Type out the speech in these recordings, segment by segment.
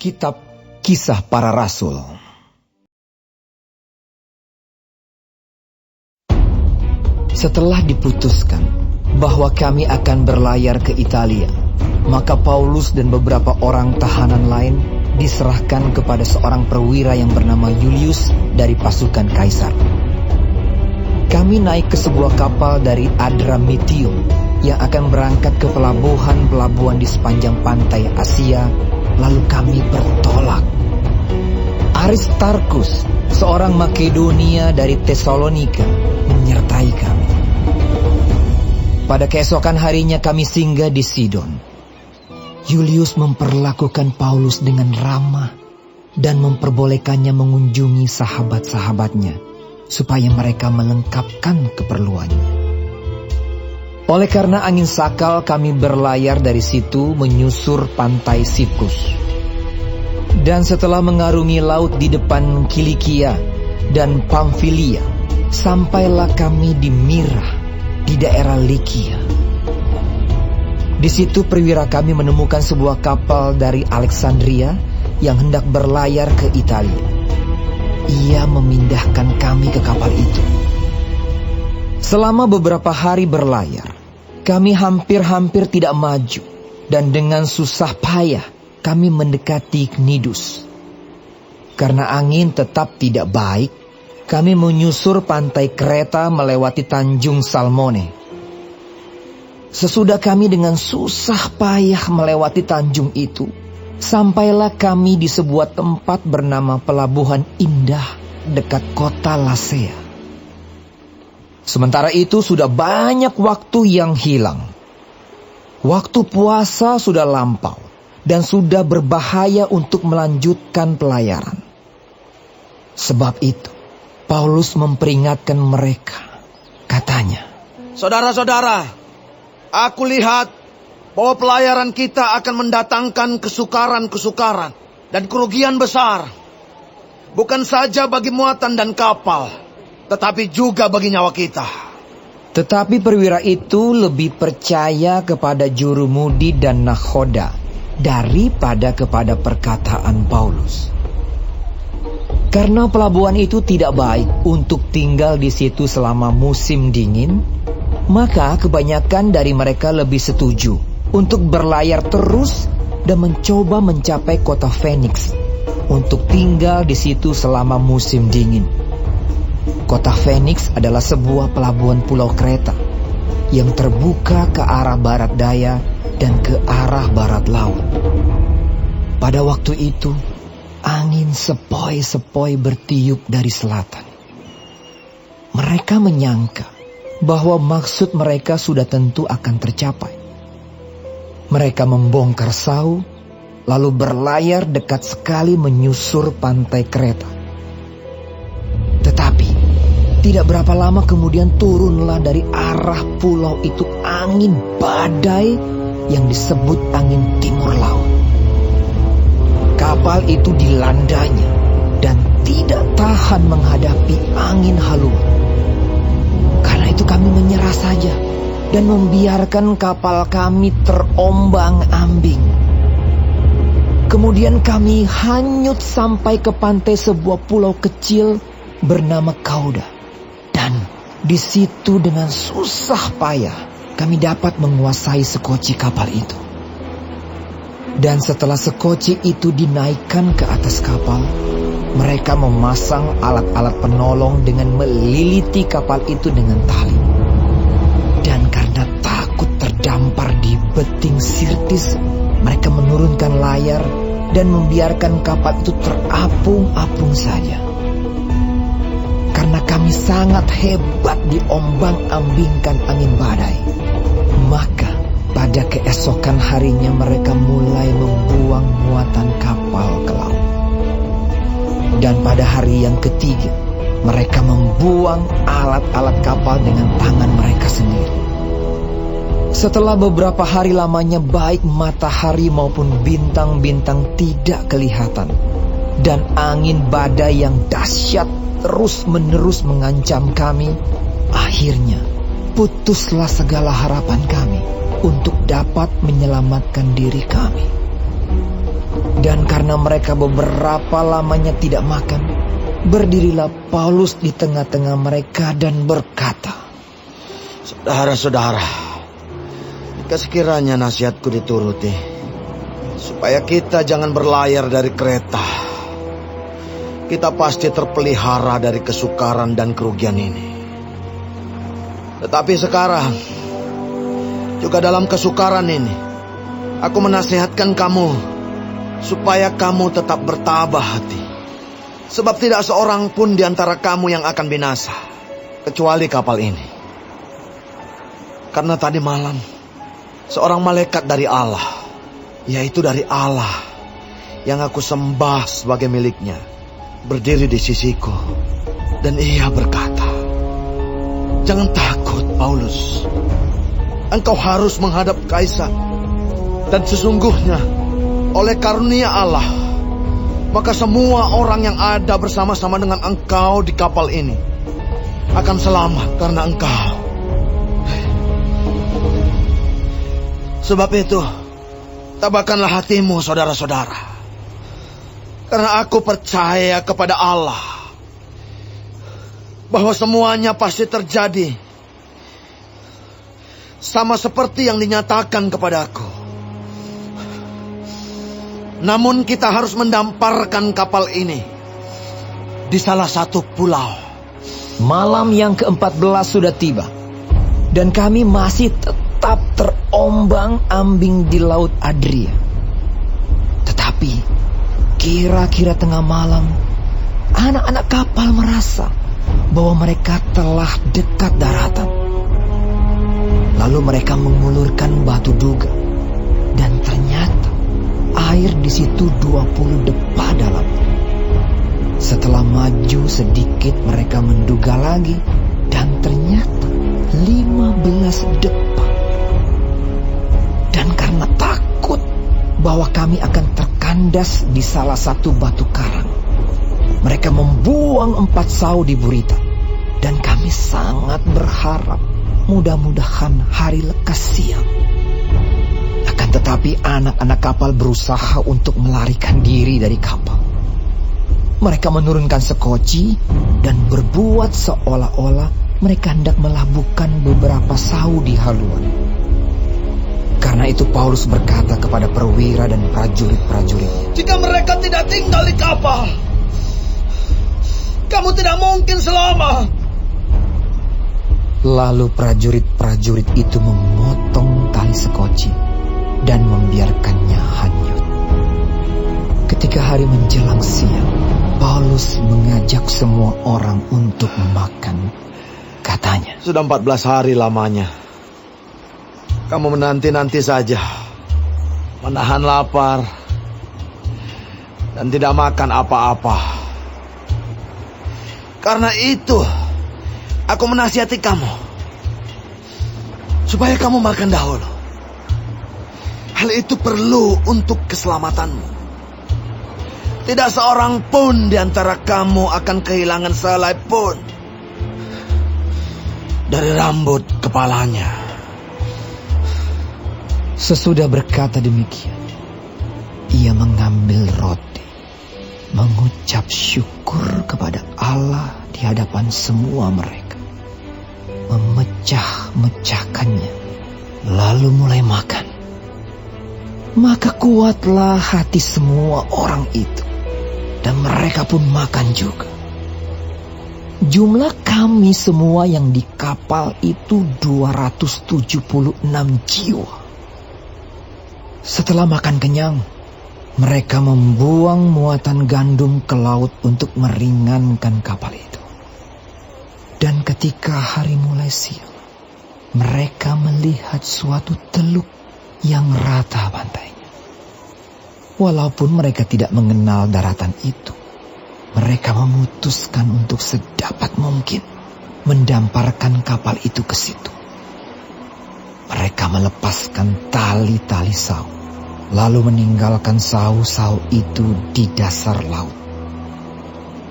Kitab Kisah Para Rasul. Setelah diputuskan bahwa kami akan berlayar ke Italia, maka Paulus dan beberapa orang tahanan lain diserahkan kepada seorang perwira yang bernama Julius dari pasukan Kaisar. Kami naik ke sebuah kapal dari Adramyttium yang akan berangkat ke pelabuhan-pelabuhan di sepanjang pantai Asia, lalu kami bertolak. Aristarkus, seorang Makedonia dari Tesalonika, menyertai kami. Pada keesokan harinya kami singgah di Sidon. Julius memperlakukan Paulus dengan ramah dan memperbolehkannya mengunjungi sahabat-sahabatnya supaya mereka melengkapkan keperluannya. Oleh karena angin sakal, kami berlayar dari situ menyusur pantai Siprus. Dan setelah mengarungi laut di depan Kilikia dan Pamfilia, sampailah kami di Mira, di daerah Likia. Di situ perwira kami menemukan sebuah kapal dari Alexandria yang hendak berlayar ke Italia. Ia memindahkan kami ke kapal itu. Selama beberapa hari berlayar, kami hampir-hampir tidak maju, dan dengan susah payah kami mendekati Knidus. Karena angin tetap tidak baik, kami menyusur pantai Kreta melewati Tanjung Salmone. Sesudah kami dengan susah payah melewati tanjung itu, sampailah kami di sebuah tempat bernama Pelabuhan Indah dekat kota Lasea. Sementara itu sudah banyak waktu yang hilang. Waktu puasa sudah lampau dan sudah berbahaya untuk melanjutkan pelayaran. Sebab itu, Paulus memperingatkan mereka. Katanya, "Saudara-saudara, aku lihat bahwa pelayaran kita akan mendatangkan kesukaran-kesukaran dan kerugian besar. Bukan saja bagi muatan dan kapal, tetapi juga bagi nyawa kita." Tetapi perwira itu lebih percaya kepada jurumudi dan nakhoda daripada kepada perkataan Paulus. Karena pelabuhan itu tidak baik untuk tinggal di situ selama musim dingin, maka kebanyakan dari mereka lebih setuju untuk berlayar terus dan mencoba mencapai kota Phoenix untuk tinggal di situ selama musim dingin. Kota Phoenix adalah sebuah pelabuhan pulau Kreta yang terbuka ke arah barat daya dan ke arah barat laut. Pada waktu itu, angin sepoi-sepoi bertiup dari selatan. Mereka menyangka bahwa maksud mereka sudah tentu akan tercapai. Mereka membongkar sau, lalu berlayar dekat sekali menyusur pantai Kreta. Tetapi tidak berapa lama kemudian turunlah dari arah pulau itu angin badai yang disebut angin timur laut. Kapal itu dilandanya dan tidak tahan menghadapi angin haluan. Karena itu kami menyerah saja dan membiarkan kapal kami terombang-ambing. Kemudian kami hanyut sampai ke pantai sebuah pulau kecil bernama Kauda. Dan di situ dengan susah payah kami dapat menguasai sekoci kapal itu. Dan setelah sekoci itu dinaikkan ke atas kapal, mereka memasang alat-alat penolong dengan meliliti kapal itu dengan tali. Dan karena takut terdampar di beting Sirtis, mereka menurunkan layar dan membiarkan kapal itu terapung-apung saja. Karena kami sangat hebat diombang-ambingkan angin badai, maka pada keesokan harinya mereka mulai membuang muatan kapal ke laut. Dan pada hari yang ketiga, mereka membuang alat-alat kapal dengan tangan mereka sendiri. Setelah beberapa hari lamanya baik matahari maupun bintang-bintang tidak kelihatan, dan angin badai yang dahsyat terus-menerus mengancam kami, akhirnya putuslah segala harapan kami untuk dapat menyelamatkan diri kami. Dan karena karena mereka beberapa lamanya tidak makan, berdirilah Paulus di tengah-tengah mereka dan berkata, "Saudara-saudara, jika sekiranya nasihatku dituruti, supaya kita jangan berlayar dari kereta, kita pasti terpelihara dari kesukaran dan kerugian ini. Tetapi sekarang, juga dalam kesukaran ini, aku menasihatkan kamu supaya kamu tetap bertabah hati. Sebab tidak seorang pun di antara kamu yang akan binasa, kecuali kapal ini. Karena tadi malam, seorang malaikat dari Allah, yaitu dari Allah yang aku sembah sebagai miliknya, berdiri di sisiku, dan ia berkata, 'Jangan takut, Paulus. Engkau harus menghadap Kaisar. Dan sesungguhnya, oleh karunia Allah, maka semua orang yang ada bersama-sama dengan engkau di kapal ini akan selamat karena engkau. Sebab itu, tabahkanlah hatimu, saudara-saudara. Karena aku percaya kepada Allah bahwa semuanya pasti terjadi sama seperti yang dinyatakan kepadaku. Namun kita harus mendamparkan kapal ini di salah satu pulau." Malam yang ke-14 sudah tiba, dan kami masih tetap terombang-ambing di Laut Adria. Tetapi kira-kira tengah malam, anak-anak kapal merasa bahwa mereka telah dekat daratan. Lalu mereka mengulurkan batu duga, dan ternyata air di situ 20 depa dalam. Setelah maju sedikit, mereka menduga lagi, dan ternyata 15 depa. Dan karena takut bahwa kami akan terkandas di salah satu batu karang, mereka membuang 4 sau di Burita. Dan kami sangat berharap mudah-mudahan hari lekas siang. Akan tetapi anak-anak kapal berusaha untuk melarikan diri dari kapal. Mereka menurunkan sekoci dan berbuat seolah-olah mereka hendak melabuhkan beberapa sau di haluan. Karena itu Paulus berkata kepada perwira dan prajurit-prajuritnya, "Jika mereka tidak tinggal di kapal, kamu tidak mungkin selamat." Lalu prajurit-prajurit itu memotong tali sekoci dan membiarkannya hanyut. Ketika hari menjelang siang, Paulus mengajak semua orang untuk makan. Katanya, "Sudah 14 hari lamanya. Kamu menanti-nanti saja, menahan lapar, dan tidak makan apa-apa. Karena itu, aku menasihati kamu, supaya kamu makan dahulu. Hal itu perlu untuk keselamatanmu. Tidak seorang pun di antara kamu akan kehilangan sehelai pun dari rambut kepalanya." Sesudah berkata demikian, ia mengambil roti, mengucap syukur kepada Allah di hadapan semua mereka, memecah-mecahkannya, lalu mulai makan. Maka kuatlah hati semua orang itu, dan mereka pun makan juga. Jumlah kami semua yang di kapal itu 276 jiwa. Setelah makan kenyang, mereka membuang muatan gandum ke laut untuk meringankan kapal itu. Dan ketika hari mulai siang, mereka melihat suatu teluk yang rata pantainya. Walaupun mereka tidak mengenal daratan itu, mereka memutuskan untuk sedapat mungkin mendamparkan kapal itu ke situ. Mereka melepaskan tali-tali sau, lalu meninggalkan sau-sau itu di dasar laut.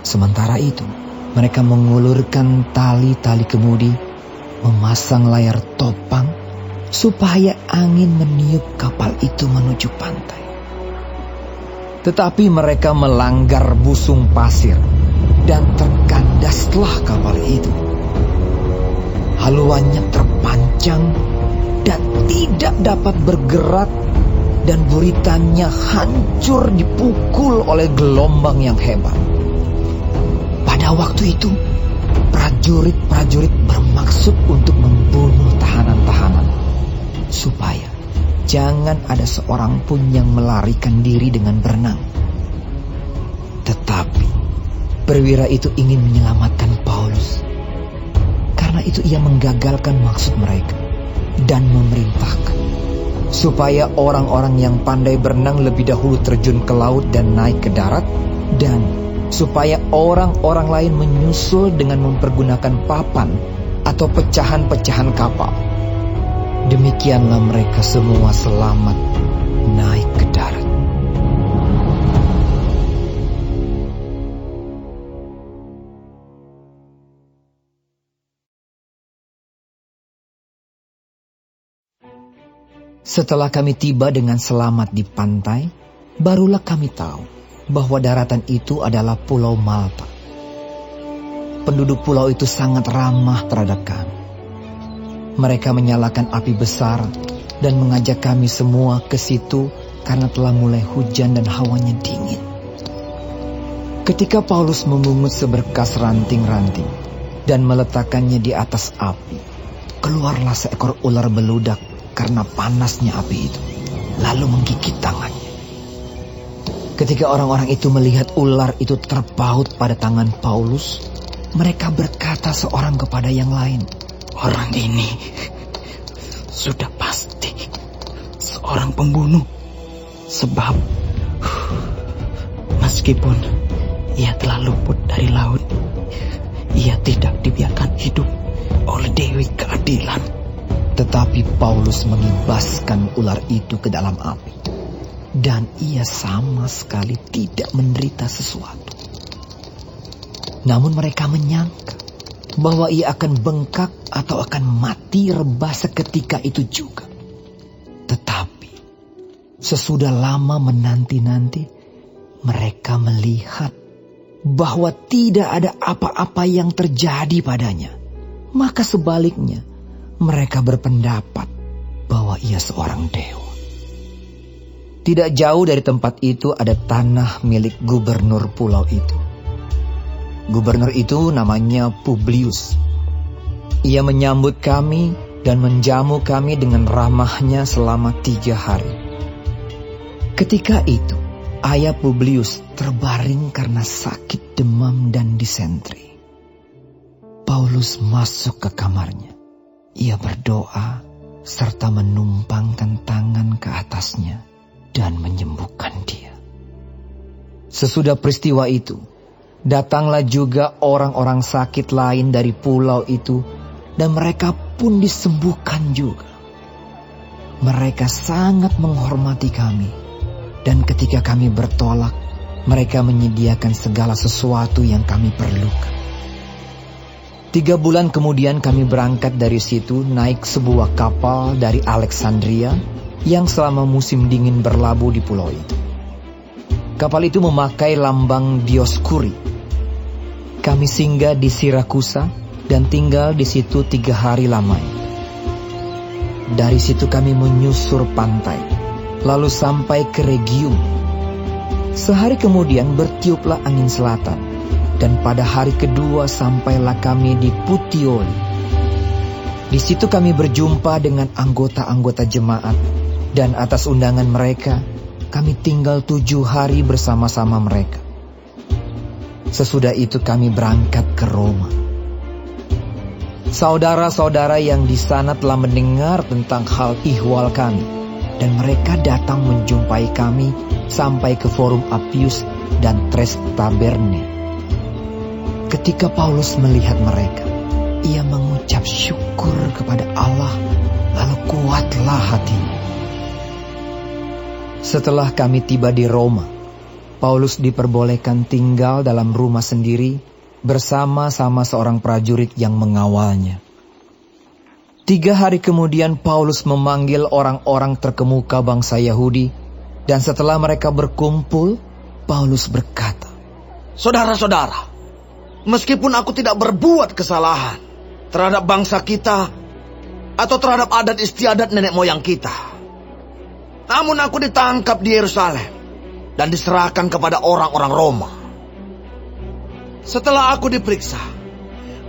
Sementara itu, mereka mengulurkan tali-tali kemudi, memasang layar topang, supaya angin meniup kapal itu menuju pantai. Tetapi mereka melanggar busung pasir dan terkandaslah kapal itu. Haluannya terpancang dan tidak dapat bergerak, dan buritannya hancur dipukul oleh gelombang yang hebat. Pada waktu itu, prajurit-prajurit bermaksud untuk membunuh tahanan-tahanan, supaya jangan ada seorang pun yang melarikan diri dengan berenang. Tetapi perwira itu ingin menyelamatkan Paulus. Karena itu ia menggagalkan maksud mereka dan memerintahkan supaya orang-orang yang pandai berenang lebih dahulu terjun ke laut dan naik ke darat, dan supaya orang-orang lain menyusul dengan mempergunakan papan atau pecahan-pecahan kapal. Demikianlah mereka semua selamat naik ke darat. Setelah kami tiba dengan selamat di pantai, barulah kami tahu bahwa daratan itu adalah Pulau Malta. Penduduk pulau itu sangat ramah terhadap kami. Mereka menyalakan api besar dan mengajak kami semua ke situ karena telah mulai hujan dan hawanya dingin. Ketika Paulus memungut seberkas ranting-ranting dan meletakkannya di atas api, keluarlah seekor ular beludak karena panasnya api itu, lalu menggigit tangannya. Ketika orang-orang itu melihat ular itu terpaut pada tangan Paulus, mereka berkata seorang kepada yang lain, "Orang ini sudah pasti seorang pembunuh, sebab meskipun ia telah luput dari laut, ia tidak dibiarkan hidup oleh Dewi Keadilan." Tetapi Paulus mengibaskan ular itu ke dalam api, dan ia sama sekali tidak menderita sesuatu. Namun mereka menyangka bahwa ia akan bengkak atau akan mati rebah seketika itu juga. Tetapi sesudah lama menanti-nanti, mereka melihat bahwa tidak ada apa-apa yang terjadi padanya. Maka sebaliknya, mereka berpendapat bahwa ia seorang dewa. Tidak jauh dari tempat itu ada tanah milik gubernur pulau itu. Gubernur itu namanya Publius. Ia menyambut kami dan menjamu kami dengan ramahnya selama 3 hari. Ketika itu, ayah Publius terbaring karena sakit demam dan disentri. Paulus masuk ke kamarnya. Ia berdoa serta menumpangkan tangan ke atasnya dan menyembuhkan dia. Sesudah peristiwa itu, datanglah juga orang-orang sakit lain dari pulau itu, dan mereka pun disembuhkan juga. Mereka sangat menghormati kami, dan ketika kami bertolak, mereka menyediakan segala sesuatu yang kami perlukan. 3 bulan kemudian kami berangkat dari situ naik sebuah kapal dari Alexandria yang selama musim dingin berlabuh di pulau itu. Kapal itu memakai lambang Dioskuri. Kami singgah di Sirakusa dan tinggal di situ 3 hari lamanya. Dari situ kami menyusur pantai, lalu sampai ke Rhegium. Sehari kemudian bertiuplah angin selatan, dan pada hari kedua sampailah kami di Puteoli. Di situ kami berjumpa dengan anggota-anggota jemaat, dan atas undangan mereka, kami tinggal 7 hari bersama-sama mereka. Sesudah itu kami berangkat ke Roma. Saudara-saudara yang di sana telah mendengar tentang hal ihwal kami, dan mereka datang menjumpai kami sampai ke Forum Appius dan Tres Taberne. Ketika Paulus melihat mereka, ia mengucap syukur kepada Allah, lalu kuatlah hatinya. Setelah kami tiba di Roma, Paulus diperbolehkan tinggal dalam rumah sendiri bersama-sama seorang prajurit yang mengawalnya. 3 hari kemudian Paulus memanggil orang-orang terkemuka bangsa Yahudi, dan setelah mereka berkumpul, Paulus berkata, "Saudara-saudara, meskipun aku tidak berbuat kesalahan terhadap bangsa kita atau terhadap adat istiadat nenek moyang kita, namun aku ditangkap di Yerusalem dan diserahkan kepada orang-orang Roma. Setelah aku diperiksa,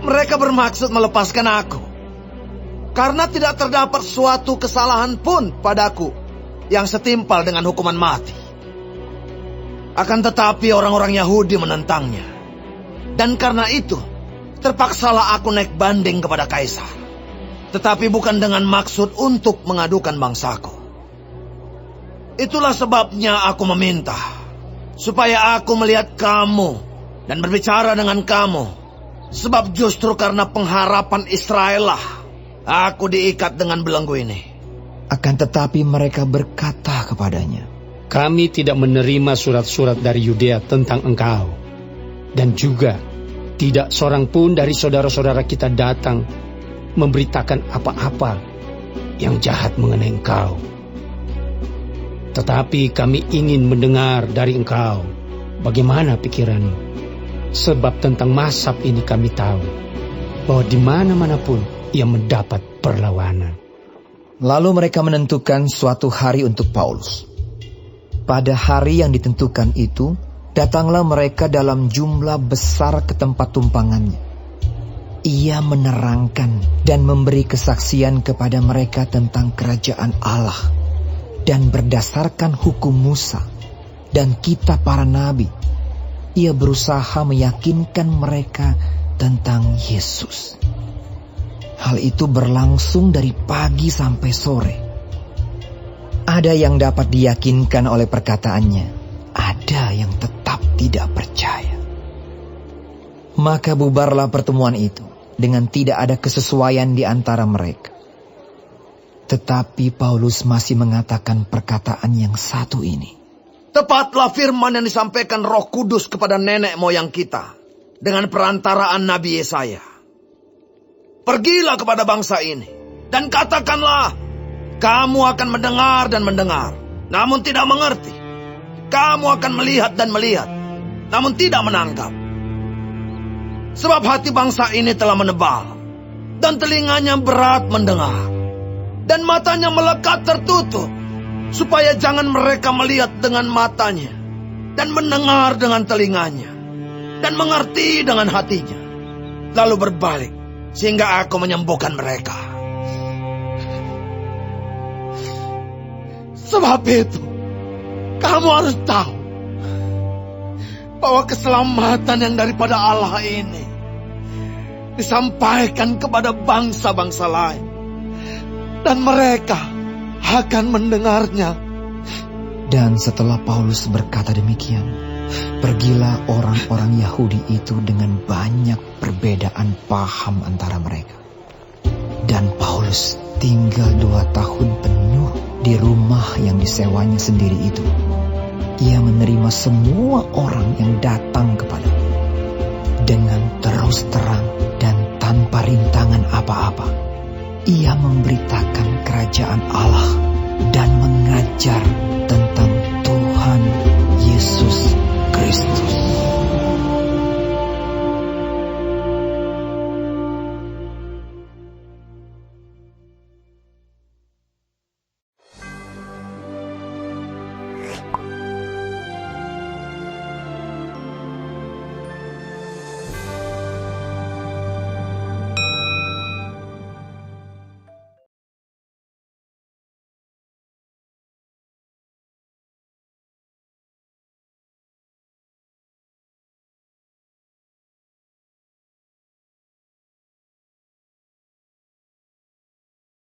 mereka bermaksud melepaskan aku, karena tidak terdapat suatu kesalahan pun padaku yang setimpal dengan hukuman mati. Akan tetapi orang-orang Yahudi menentangnya. Dan karena itu, terpaksalah aku naik banding kepada Kaisar. Tetapi bukan dengan maksud untuk mengadukan bangsaku. Itulah sebabnya aku meminta, supaya aku melihat kamu dan berbicara dengan kamu. Sebab justru karena pengharapan Israel lah aku diikat dengan belenggu ini." Akan tetapi mereka berkata kepadanya, "Kami tidak menerima surat-surat dari Yudea tentang engkau. Dan juga tidak seorang pun dari saudara-saudara kita datang memberitakan apa-apa yang jahat mengenai engkau. Tetapi kami ingin mendengar dari engkau bagaimana pikiranmu. Sebab tentang Mazhab ini kami tahu bahwa di mana-mana pun ia mendapat perlawanan." Lalu mereka menentukan suatu hari untuk Paulus. Pada hari yang ditentukan itu, datanglah mereka dalam jumlah besar ke tempat tumpangannya. Ia menerangkan dan memberi kesaksian kepada mereka tentang kerajaan Allah, dan berdasarkan hukum Musa dan kitab para nabi, ia berusaha meyakinkan mereka tentang Yesus. Hal itu berlangsung dari pagi sampai sore. Ada yang dapat diyakinkan oleh perkataannya, ada yang tetap tidak percaya. Maka bubarlah pertemuan itu dengan tidak ada kesesuaian di antara mereka. Tetapi Paulus masih mengatakan perkataan yang satu ini. Tepatlah firman yang disampaikan Roh Kudus kepada nenek moyang kita dengan perantaraan Nabi Yesaya. "Pergilah kepada bangsa ini dan katakanlah, kamu akan mendengar dan mendengar, namun tidak mengerti. Kamu akan melihat dan melihat, namun tidak menangkap. Sebab hati bangsa ini telah menebal, dan telinganya berat mendengar, dan matanya melekat tertutup, supaya jangan mereka melihat dengan matanya, dan mendengar dengan telinganya, dan mengerti dengan hatinya, lalu berbalik, sehingga aku menyembuhkan mereka. Sebab itu, kamu harus tahu bahwa keselamatan yang daripada Allah ini disampaikan kepada bangsa-bangsa lain, dan mereka akan mendengarnya." Dan setelah Paulus berkata demikian, pergilah orang-orang Yahudi itu dengan banyak perbedaan paham antara mereka. Dan Paulus tinggal 2 tahun penuh di rumah yang disewanya sendiri itu. Ia menerima semua orang yang datang kepadanya dengan terus terang dan tanpa rintangan apa-apa. Ia memberitakan kerajaan Allah dan mengajar tentang